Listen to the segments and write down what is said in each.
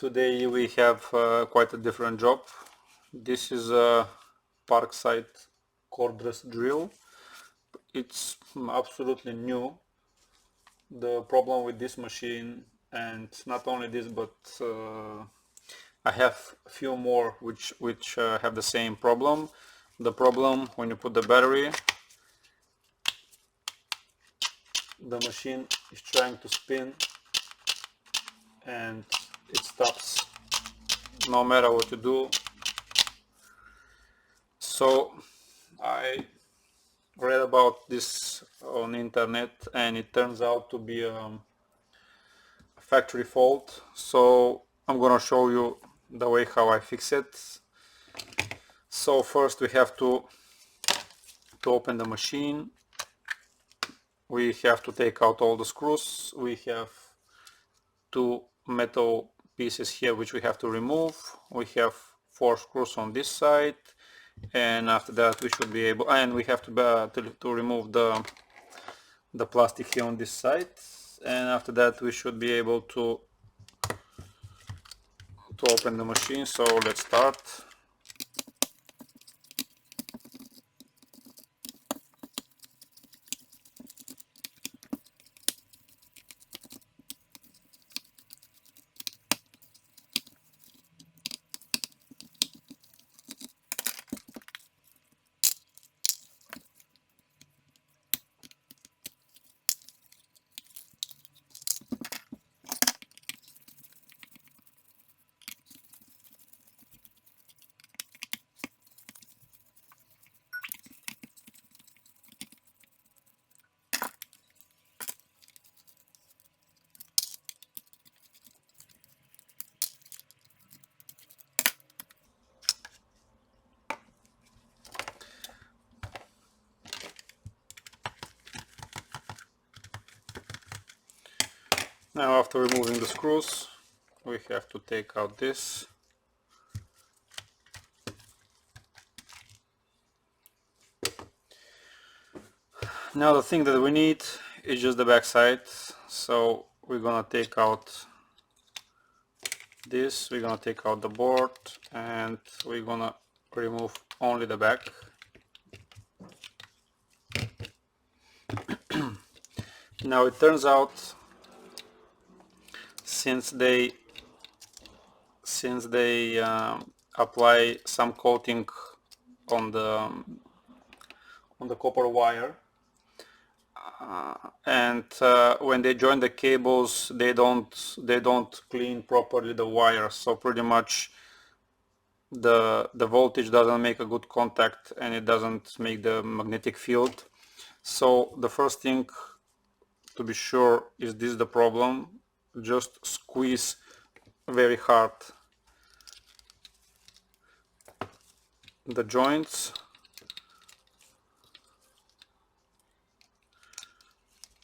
Today we have quite a different job. This is a Parkside cordless drill. It's absolutely new. The problem with this machine, and not only this, but I have a few more which have the same problem. The problem when you put the battery, the machine is trying to spin and it stops no matter what you do. So I read about this on internet and it turns out to be a factory fault. So I'm gonna show you the way how I fix it. So first we have to open the machine. We have to take out all the screws. We have two metal pieces here which we have to remove. We have 4 screws on this side, and after that we should be able, and we have to remove the plastic here on this side, and after that we should be able to open the machine. So let's start. Now after removing the screws, we have to take out this. Now the thing that we need is just the back side. So we're gonna take out this, we're gonna take out the board, and we're gonna remove only the back. Now it turns out, since they apply some coating on the copper wire, and when they join the cables, they don't clean properly the wire, so pretty much the voltage doesn't make a good contact and it doesn't make the magnetic field. So the first thing to be sure is this the problem. Just squeeze very hard the joints,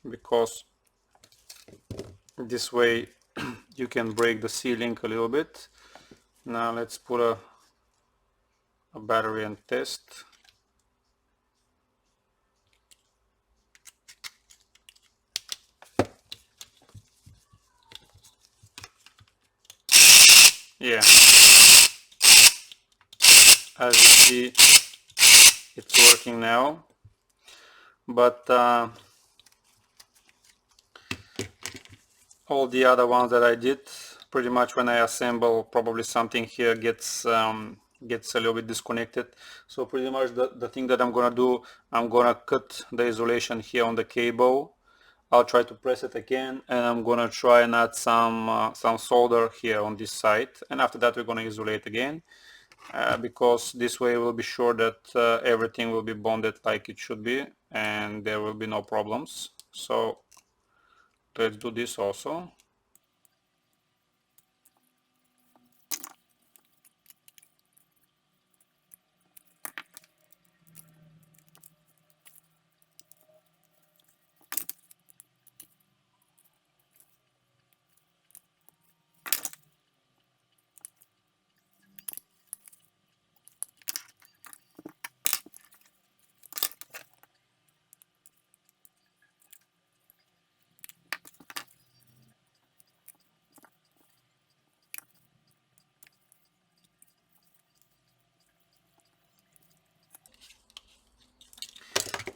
because this way you can break the sealing a little bit. Now let's put a battery and test. Yeah, as you see, it's working now, but all the other ones that I did, pretty much when I assemble, probably something here gets a little bit disconnected. So pretty much the thing that I'm gonna do, I'm gonna cut the isolation here on the cable. I'll try to press it again, and I'm gonna try and add some solder here on this side, and after that we're gonna isolate again, because this way we'll be sure that everything will be bonded like it should be and there will be no problems. So let's do this also.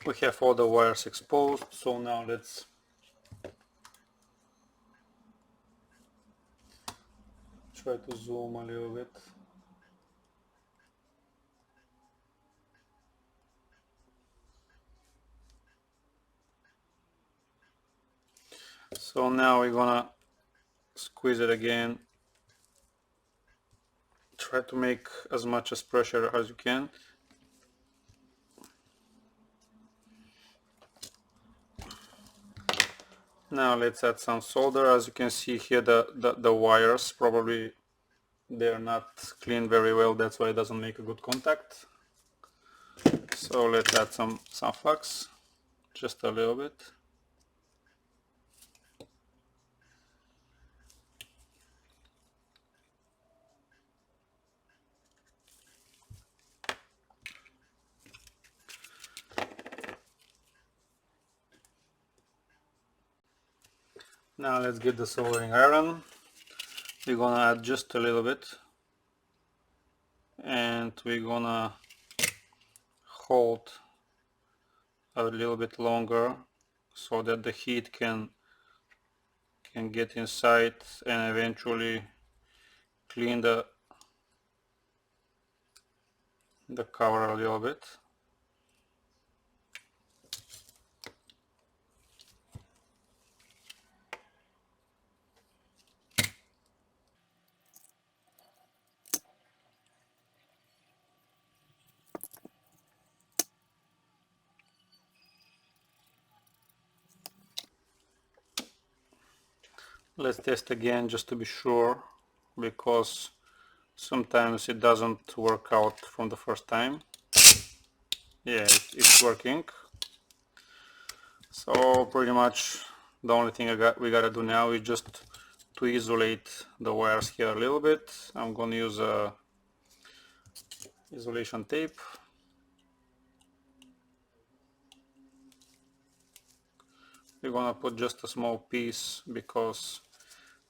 We have all the wires exposed, so now let's try to zoom a little bit. So now we're gonna squeeze it again. Try to make as much as pressure as you can. Now let's add some solder. As you can see here, the wires probably they're not cleaned very well, that's why it doesn't make a good contact. So let's add some flux, just a little bit. Now let's get the soldering iron. We're gonna add just a little bit, and we're gonna hold a little bit longer so that the heat can get inside and eventually clean the cover a little bit. Let's test again just to be sure, because sometimes it doesn't work out from the first time. Yeah, it's working. So pretty much the only thing we gotta do now is just to isolate the wires here a little bit. I'm gonna use a isolation tape. We're gonna put just a small piece because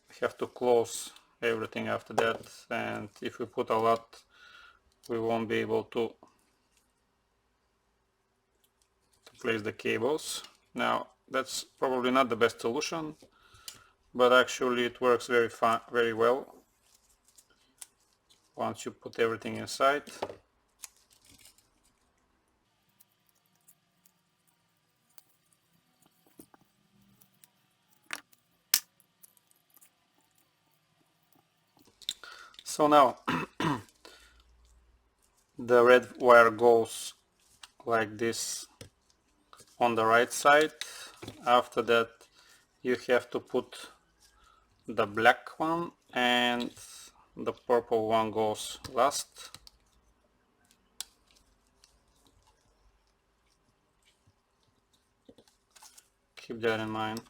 we have to close everything after that, and if we put a lot we won't be able to place the cables. Now that's probably not the best solution, but actually it works very well once you put everything inside. So now the red wire goes like this on the right side. After that you have to put the black one, and the purple one goes last. Keep that in mind.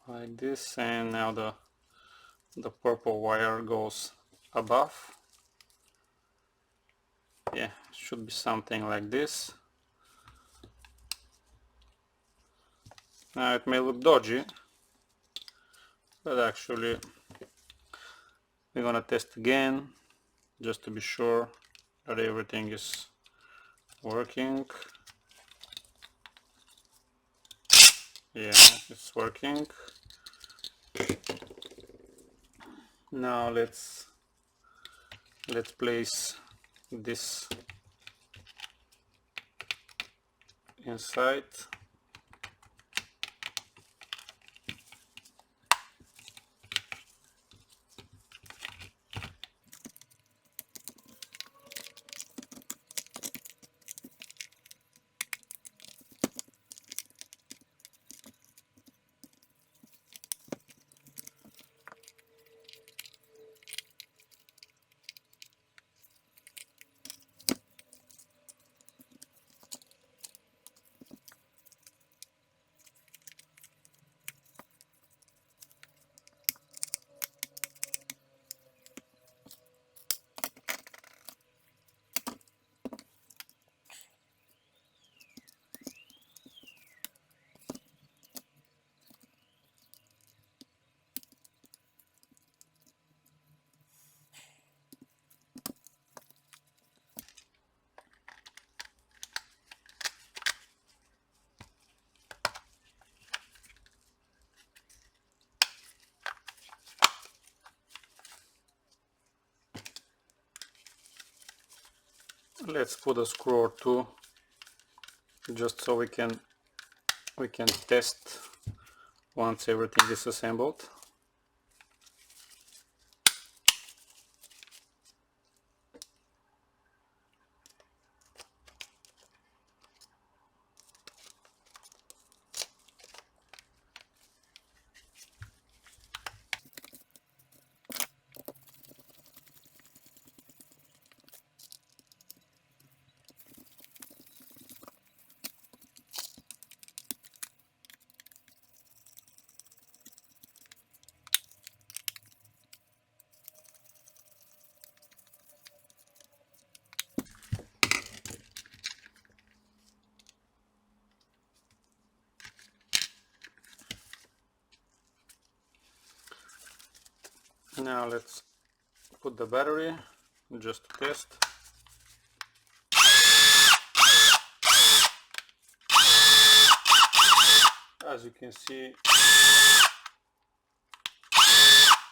Like this, and now the purple wire goes above. Yeah, should be something like this. Now it may look dodgy, but actually we're gonna test again just to be sure that everything is working. Yeah, it's working. Now let's place this inside. let's put a screw or two just so we can test once everything is assembled. Now let's put the battery just to test. As you can see,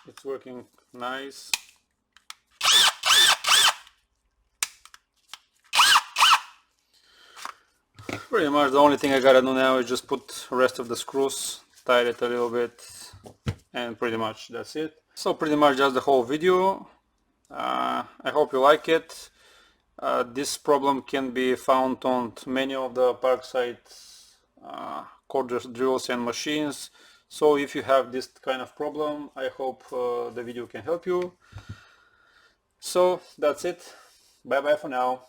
it's working nice. Pretty much the only thing I gotta do now is just put the rest of the screws, tighten it a little bit, and pretty much that's it. So pretty much that's the whole video. I hope you like it. This problem can be found on many of the Parkside cordless drills and machines. So if you have this kind of problem, I hope the video can help you. So that's it. Bye bye for now.